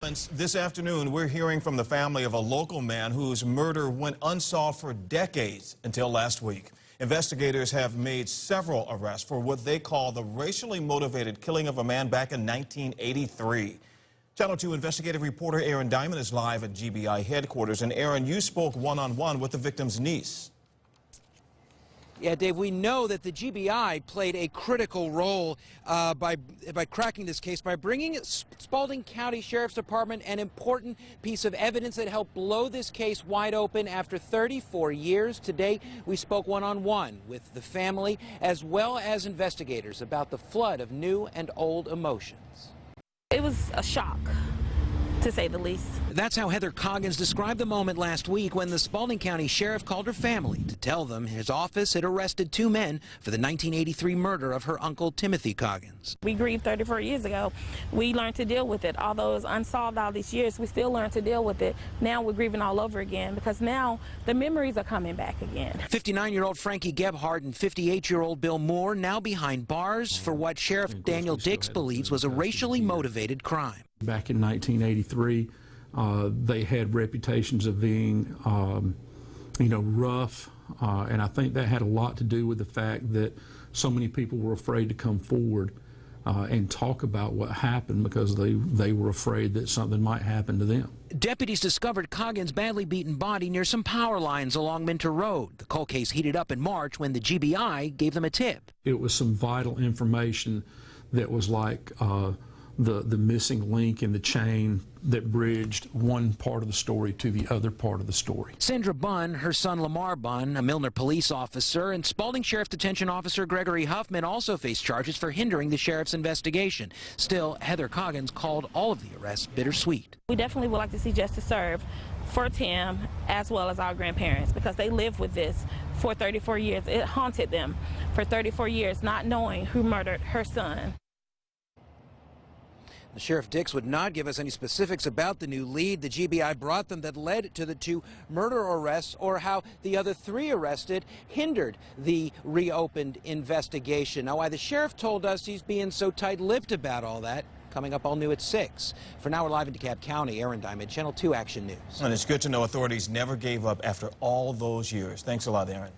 This afternoon, we're hearing from the family of a local man whose murder went unsolved for decades until last week. Investigators have made several arrests for what they call the racially motivated killing of a man back in 1983. Channel 2 investigative reporter Aaron Diamond is live at GBI headquarters. And Aaron, you spoke one-on-one with the victim's niece. Yeah, Dave, we know that the GBI played a critical role by cracking this case, by bringing Spalding County Sheriff's Department an important piece of evidence that helped blow this case wide open after 34 years. Today, we spoke one-on-one with the family as well as investigators about the flood of new and old emotions. It was a shock, to say the least. That's how Heather Coggins described the moment last week when the Spalding County Sheriff called her family to tell them his office had arrested two men for the 1983 murder of her uncle Timothy Coggins. We grieved 34 years ago. We learned to deal with it. Although it's unsolved all these years, we still learned to deal with it. Now we're grieving all over again because now the memories are coming back again. 59-year-old Frankie Gebhardt and 58-year-old Bill Moore now behind bars for what Sheriff Daniel Dix believes was a racially motivated crime. Back in 1983, they had reputations of being, rough, and I think that had a lot to do with the fact that so many people were afraid to come forward and talk about what happened because they were afraid that something might happen to them. Deputies discovered Coggins' badly beaten body near some power lines along Minter Road. The cold case heated up in March when the GBI gave them a tip. It was some vital information that was like the missing link in the chain that bridged one part of the story to the other part of the story. Sandra Bunn, her son Lamar Bunn, a Milner police officer, and Spalding Sheriff Detention Officer Gregory Huffman also face charges for hindering the sheriff's investigation. Still, Heather Coggins called all of the arrests bittersweet. We definitely would like to see justice served for Tim as well as our grandparents because they lived with this for 34 years. It haunted them for 34 years, not knowing who murdered her son. The Sheriff Dix would not give us any specifics about the new lead the GBI brought them that led to the two murder arrests or how the other three arrested hindered the reopened investigation. Now, why the sheriff told us he's being so tight-lipped about all that, coming up all new at 6. For now, we're live in DeKalb County. Aaron Diamond, Channel 2 Action News. And it's good to know authorities never gave up after all those years. Thanks a lot, Aaron.